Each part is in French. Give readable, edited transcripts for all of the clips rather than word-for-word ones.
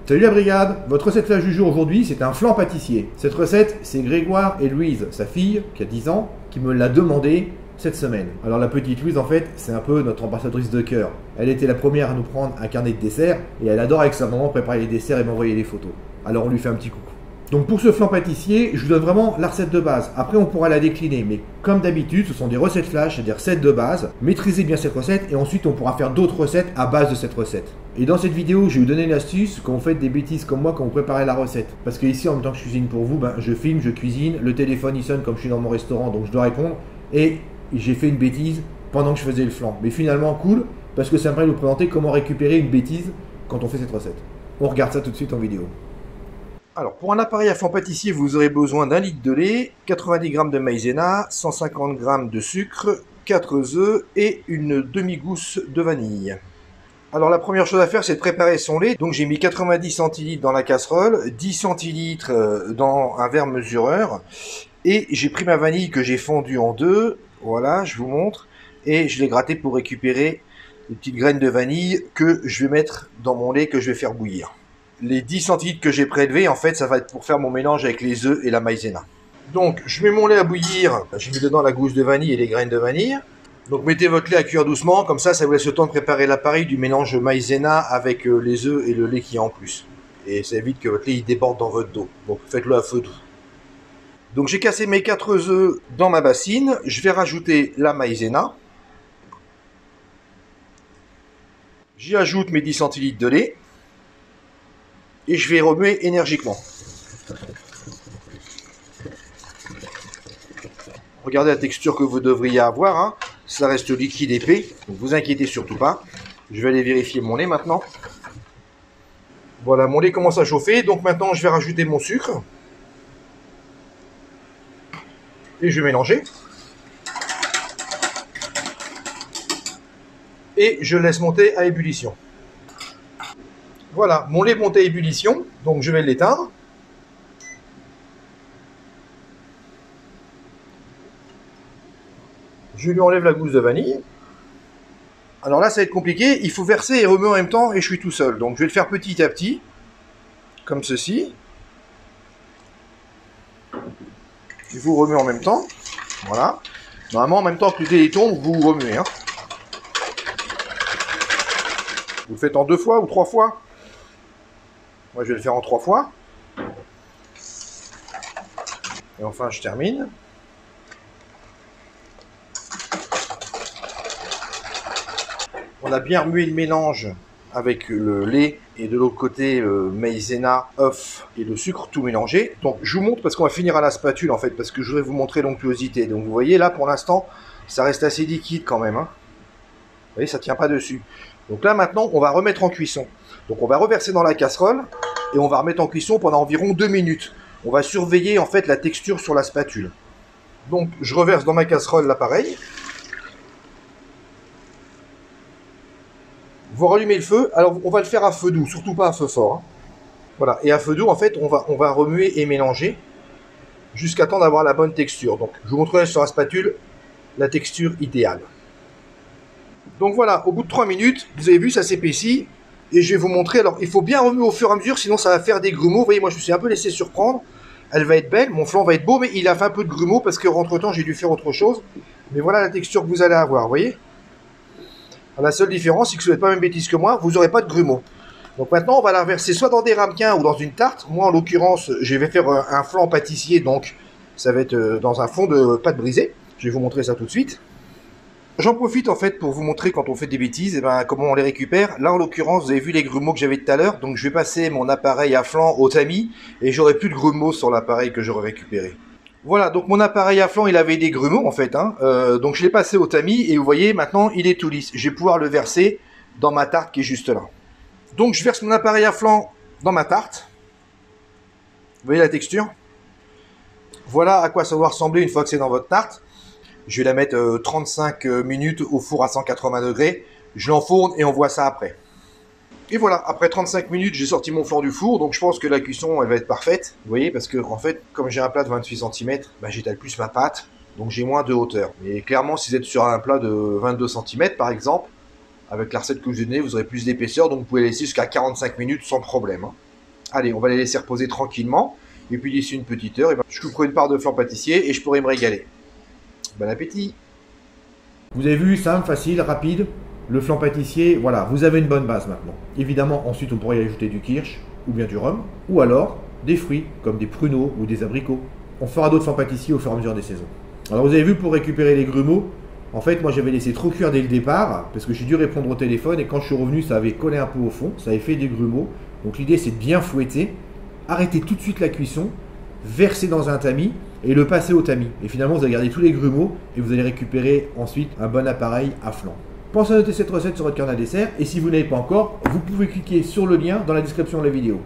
Salut la brigade, votre recette flash du jour aujourd'hui c'est un flan pâtissier. Cette recette c'est Grégoire et Louise, sa fille qui a 10 ans, qui me l'a demandé cette semaine. Alors la petite Louise en fait c'est un peu notre ambassadrice de cœur. Elle était la première à nous prendre un carnet de dessert et elle adore avec sa maman préparer les desserts et m'envoyer les photos. Alors on lui fait un petit coucou. Donc pour ce flan pâtissier, je vous donne vraiment la recette de base. Après on pourra la décliner, mais comme d'habitude, ce sont des recettes flash, des recettes de base. Maîtrisez bien cette recette et ensuite on pourra faire d'autres recettes à base de cette recette. Et dans cette vidéo, je vais vous donner une astuce quand vous faites des bêtises comme moi quand vous préparez la recette. Parce que ici, en même temps que je cuisine pour vous, je filme, je cuisine, le téléphone il sonne comme je suis dans mon restaurant, donc je dois répondre. Et j'ai fait une bêtise pendant que je faisais le flan. Mais finalement cool, parce que ça me permet de vous présenter comment récupérer une bêtise quand on fait cette recette. On regarde ça tout de suite en vidéo. Alors, pour un appareil à flan pâtissier, vous aurez besoin d'un litre de lait, 90 g de maïzena, 150 g de sucre, 4 œufs et une demi-gousse de vanille. Alors, la première chose à faire, c'est de préparer son lait. Donc, j'ai mis 90 centilitres dans la casserole, 10 centilitres dans un verre mesureur. Et j'ai pris ma vanille que j'ai fondue en deux. Voilà, je vous montre. Et je l'ai grattée pour récupérer les petites graines de vanille que je vais mettre dans mon lait que je vais faire bouillir. Les 10 centilitres que j'ai prélevés, en fait, ça va être pour faire mon mélange avec les œufs et la maïzena. Donc, je mets mon lait à bouillir. J'ai mis dedans la gousse de vanille et les graines de vanille. Donc, mettez votre lait à cuire doucement. Comme ça vous laisse le temps de préparer l'appareil du mélange maïzena avec les œufs et le lait qu'il y a en plus. Et ça évite que votre lait il déborde dans votre dos. Donc, faites-le à feu doux. Donc, j'ai cassé mes 4 œufs dans ma bassine. Je vais rajouter la maïzena. J'y ajoute mes 10 centilitres de lait. Et je vais remuer énergiquement. Regardez la texture que vous devriez avoir. Hein. Ça reste liquide épais. Donc vous inquiétez surtout pas. Je vais aller vérifier mon lait maintenant. Voilà, mon lait commence à chauffer. Donc maintenant, je vais rajouter mon sucre. Et je vais mélanger. Et je laisse monter à ébullition. Voilà, mon lait monte à ébullition, donc je vais l'éteindre. Je lui enlève la gousse de vanille. Alors là, ça va être compliqué, il faut verser et remuer en même temps, et je suis tout seul. Donc je vais le faire petit à petit, comme ceci. Je vous remue en même temps, voilà. Normalement, en même temps que le lait tombe, vous remuez. Hein. Vous le faites en 2 fois ou 3 fois. Moi, je vais le faire en 3 fois. Et enfin, je termine. On a bien remué le mélange avec le lait et de l'autre côté, maïzena, œuf et le sucre, tout mélangé. Donc, je vous montre parce qu'on va finir à la spatule, en fait, parce que je voudrais vous montrer l'onctuosité. Donc, vous voyez, là, pour l'instant, ça reste assez liquide quand même. Hein. Vous voyez, ça ne tient pas dessus. Donc là, maintenant, on va remettre en cuisson. Donc, on va reverser dans la casserole. Et on va remettre en cuisson pendant environ 2 minutes. On va surveiller en fait la texture sur la spatule. Donc je reverse dans ma casserole l'appareil. Vous rallumez le feu. Alors on va le faire à feu doux, surtout pas à feu fort. Hein. Voilà, et à feu doux en fait on va remuer et mélanger jusqu'à temps d'avoir la bonne texture. Donc je vous montrerai sur la spatule la texture idéale. Donc voilà, au bout de 3 minutes, vous avez vu ça s'épaissit. Et je vais vous montrer, alors il faut bien remuer au fur et à mesure, sinon ça va faire des grumeaux. Vous voyez, moi je me suis un peu laissé surprendre. Elle va être belle, mon flan va être beau, mais il a fait un peu de grumeaux parce qu'entre temps j'ai dû faire autre chose. Mais voilà la texture que vous allez avoir, vous voyez. Alors, la seule différence, c'est que si vous n'êtes pas la même bêtise que moi, vous n'aurez pas de grumeaux. Donc maintenant on va la verser soit dans des ramequins ou dans une tarte. Moi en l'occurrence, je vais faire un flan pâtissier, donc ça va être dans un fond de pâte brisée. Je vais vous montrer ça tout de suite. J'en profite en fait pour vous montrer quand on fait des bêtises, comment on les récupère. Là en l'occurrence vous avez vu les grumeaux que j'avais tout à l'heure, donc je vais passer mon appareil à flan au tamis et j'aurai plus de grumeaux sur l'appareil que j'aurai récupéré. Voilà, donc mon appareil à flan il avait des grumeaux en fait, hein. Donc je l'ai passé au tamis et vous voyez maintenant il est tout lisse. Je vais pouvoir le verser dans ma tarte qui est juste là. Donc je verse mon appareil à flan dans ma tarte. Vous voyez la texture? Voilà à quoi ça doit ressembler une fois que c'est dans votre tarte. Je vais la mettre 35 minutes au four à 180 degrés. Je l'enfourne et on voit ça après. Et voilà, après 35 minutes, j'ai sorti mon flan du four. Donc je pense que la cuisson, elle va être parfaite. Vous voyez, parce que en fait, comme j'ai un plat de 28 cm, j'étale plus ma pâte. Donc j'ai moins de hauteur. Mais clairement, si vous êtes sur un plat de 22 cm par exemple, avec la recette que je vous ai donnée, vous aurez plus d'épaisseur. Donc vous pouvez laisser jusqu'à 45 minutes sans problème. Hein. Allez, on va les laisser reposer tranquillement. Et puis d'ici une petite heure, je couperai une part de flan pâtissier et je pourrai me régaler. Bon appétit! Vous avez vu, simple, facile, rapide. Le flan pâtissier, voilà, vous avez une bonne base maintenant. Évidemment, ensuite on pourrait y ajouter du kirsch ou bien du rhum, ou alors des fruits comme des pruneaux ou des abricots. On fera d'autres flans pâtissiers au fur et à mesure des saisons. Alors vous avez vu, pour récupérer les grumeaux, en fait moi j'avais laissé trop cuire dès le départ parce que j'ai dû répondre au téléphone et quand je suis revenu ça avait collé un peu au fond, ça avait fait des grumeaux. Donc l'idée c'est de bien fouetter, arrêter tout de suite la cuisson, verser dans un tamis et le passer au tamis. Et finalement vous allez garder tous les grumeaux et vous allez récupérer ensuite un bon appareil à flan. Pensez à noter cette recette sur votre carnet à dessert et si vous n'avez pas encore, vous pouvez cliquer sur le lien dans la description de la vidéo.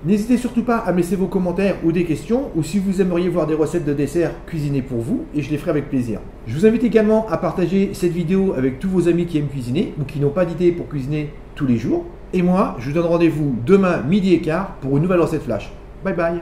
N'hésitez surtout pas à me laisser vos commentaires ou des questions ou si vous aimeriez voir des recettes de dessert cuisinées pour vous et je les ferai avec plaisir. Je vous invite également à partager cette vidéo avec tous vos amis qui aiment cuisiner ou qui n'ont pas d'idées pour cuisiner tous les jours. Et moi, je vous donne rendez-vous demain midi et quart pour une nouvelle recette flash. Bye bye!